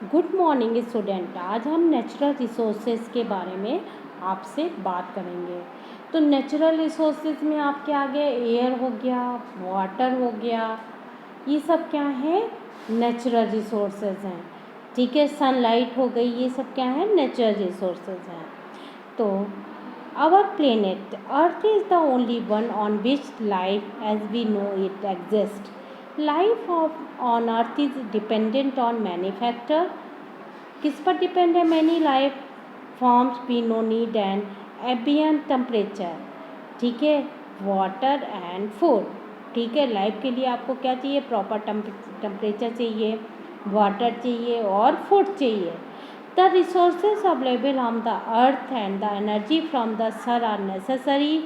Good morning student. आज हम natural resources के बारे में आपसे बात करेंगे। तो नेचुरल रिसोर्सेज में आपके आगे एयर हो गया, वाटर हो गया, ये सब क्या है? नेचुरल रिसोर्सेज हैं। ठीक है, सनलाइट हो गई, ये सब क्या है? नेचुरल रिसोर्सेज हैं। तो our planet Earth is the only one on which life as we know it exist. Life of on Earth is dependent on many factor. किस पर डिपेंड है? Many life forms we know need and ambient temperature. ठीक है, water and food. ठीक है, life के लिए आपको क्या चाहिए? प्रॉपर टेम्परेचर चाहिए, वाटर चाहिए और फूड चाहिए। The resources available on the Earth and the energy from the sun are necessary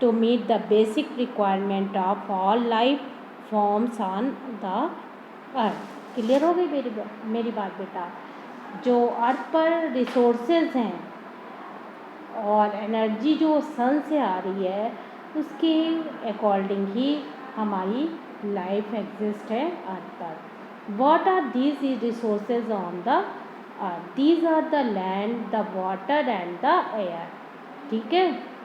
to meet the basic requirement of all life forms on the Earth. Clear हो गई मेरी बात बेटा? जो अर्थ पर रिसोर्सेज हैं और एनर्जी जो सन से आ रही है, उसके अकॉर्डिंग ही हमारी लाइफ एग्जिस्ट है अर्थ पर। What are these resources on the Earth? These are the land, the water and the air. ठीक है,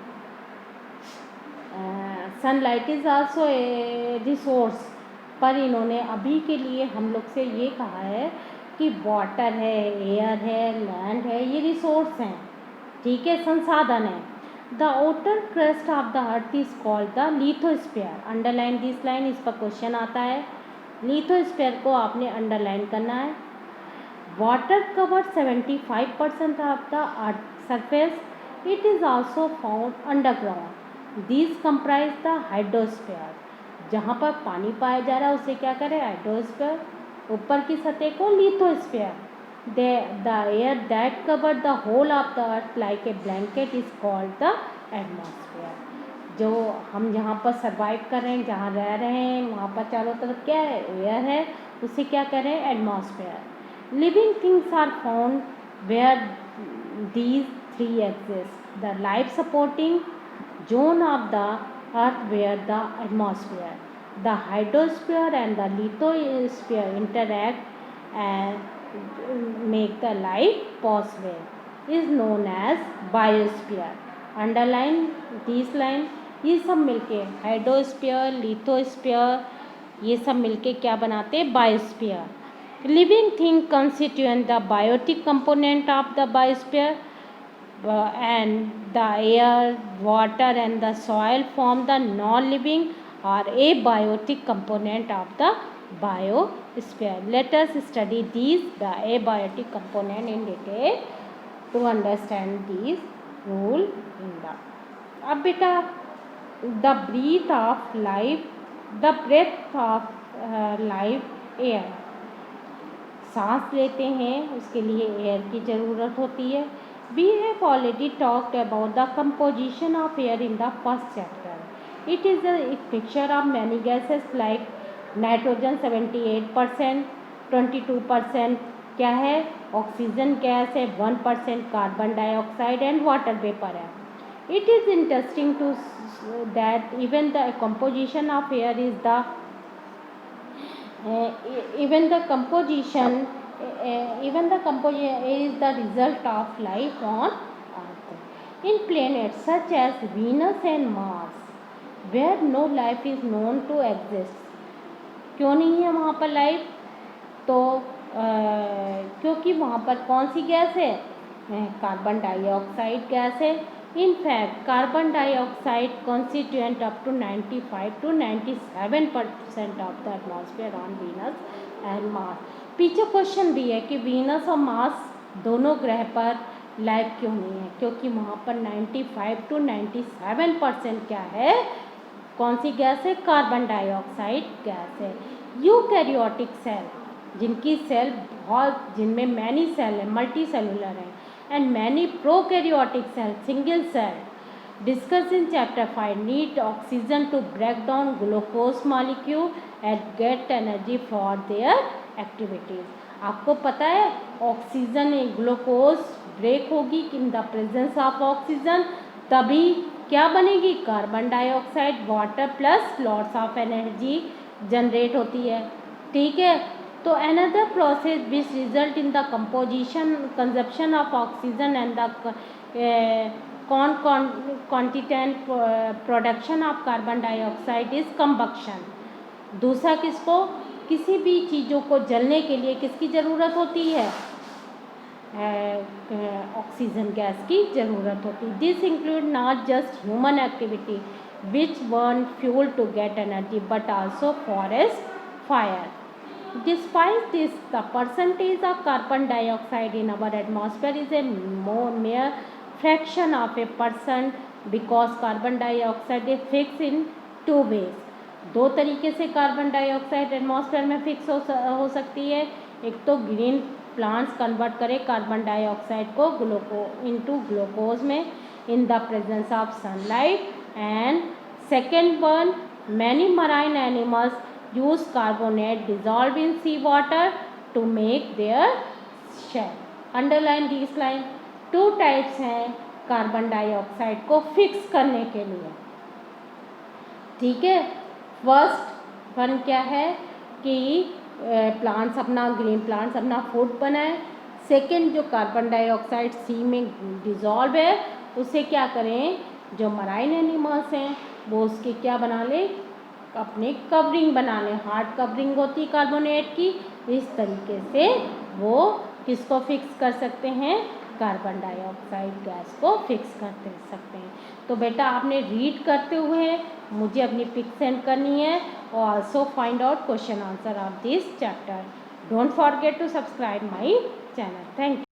sunlight is also a resource, पर इन्होंने अभी के लिए हम लोग से ये कहा है कि वाटर है, एयर है, लैंड है, ये रिसोर्स हैं। ठीक है, संसाधन है। The outer crust of the earth is called the lithosphere. Underline this line, इस पर क्वेश्चन आता है। लिथोस्फीयर को आपने अंडरलाइन करना है। Water cover 75% of the earth surface. It is also found underground. These comprise the hydrosphere. जहाँ पर पानी पाया जा रहा है उसे क्या करें? हाइड्रोस्फीयर। ऊपर की सतह को lithosphere. The air that cover the whole of the Earth like a blanket is called the atmosphere. जो हम जहाँ पर सर्वाइव कर रहे हैं, जहाँ रह रहे हैं, वहाँ पर चारों तरफ क्या है? एयर है, उसे क्या करें? Atmosphere. Living things are found where these three exist. The life supporting zone of the earth where the atmosphere, the hydrosphere and the lithosphere interact and make the life possible is known as biosphere. Underline these line, ये सब मिलके hydrosphere, lithosphere, ये सब मिलके क्या बनाते हैं? Biosphere. Living thing constituent the biotic component of the biosphere and the air, water and the soil form the non-living or abiotic component of the biosphere. Let us study these the abiotic component in detail to understand these rule in the. अब बेटा the breath of life, the breath of life air, सांस लेते हैं उसके लिए air की ज़रूरत होती है। We have already talked about the composition of air in the first chapter. It is a mixture of many gases like nitrogen 78%, 22% क्या है? ऑक्सीजन गैस है, 1% carbon dioxide and water vapour है। It is interesting to that even the composition of air is the even the composition is the result of life on earth. In planets such as Venus and Mars where no life is known to exist, क्यों नहीं है वहाँ पर life? तो क्योंकि वहाँ पर कौन सी गैस है? कार्बन डाइऑक्साइड गैस है। In fact, carbon dioxide constituent up to 95 to 97% of the atmosphere on Venus and Mars. पीछे क्वेश्चन भी है कि वीनस और मार्स दोनों ग्रह पर लाइफ क्यों नहीं है? क्योंकि वहाँ पर 95 to 97% क्या है? कौन सी गैस है? कार्बन डाइऑक्साइड गैस है। यूकैरियोटिक सेल, जिनकी सेल बहुत, जिनमें मैनी सेल है, मल्टी सेलुलर है, and many prokaryotic cells, single cell, discussed in chapter 5, need oxygen to break down glucose molecule and get energy for their activities. आपको पता है oxygen glucose break होगी in the presence of oxygen, तभी क्या बनेगी? Carbon dioxide, water plus lots of energy generate होती है। ठीक है, तो another process which result in the consumption of oxygen and the concomitant production of carbon dioxide is combustion. दूसरा किसको, किसी भी चीज़ों को जलने के लिए किसकी ज़रूरत होती है, ऑक्सीजन गैस की ज़रूरत होती है. This include not just human activity which burn fuel to get energy but also forest fire. Despite this, the percentage of carbon dioxide in our atmosphere is a mere fraction of a percent because carbon dioxide is fixed in two ways. दो तरीके से carbon dioxide atmosphere में fix हो सकती है. एक तो green plants convert करें कार्बन डाइऑक्साइड को ग्लूकोज में in the presence of sunlight. And second one, many marine animals use carbonate dissolved in sea water to make their shell. Underline these line. Two types हैं carbon dioxide को fix करने के लिए. ठीक है. First one क्या है कि प्लांट्स अपना ग्रीन प्लांट्स अपना फूड बनाए. सेकेंड, जो कार्बन डाइऑक्साइड सी में डिज़ोल्व है उसे क्या करें, जो मराइन एनिमल्स हैं वो उसकी क्या बना लें, अपने कवरिंग बना लें. हार्ड कवरिंग होती कार्बोनेट की. इस तरीके से वो किसको फिक्स कर सकते हैं, कार्बन डाइऑक्साइड गैस को फिक्स कर सकते हैं. तो बेटा आपने रीड करते हुए मुझे अपनी पिक सेंड करनी है और also find out question answer of this chapter. Don't forget to subscribe my channel. Thank you.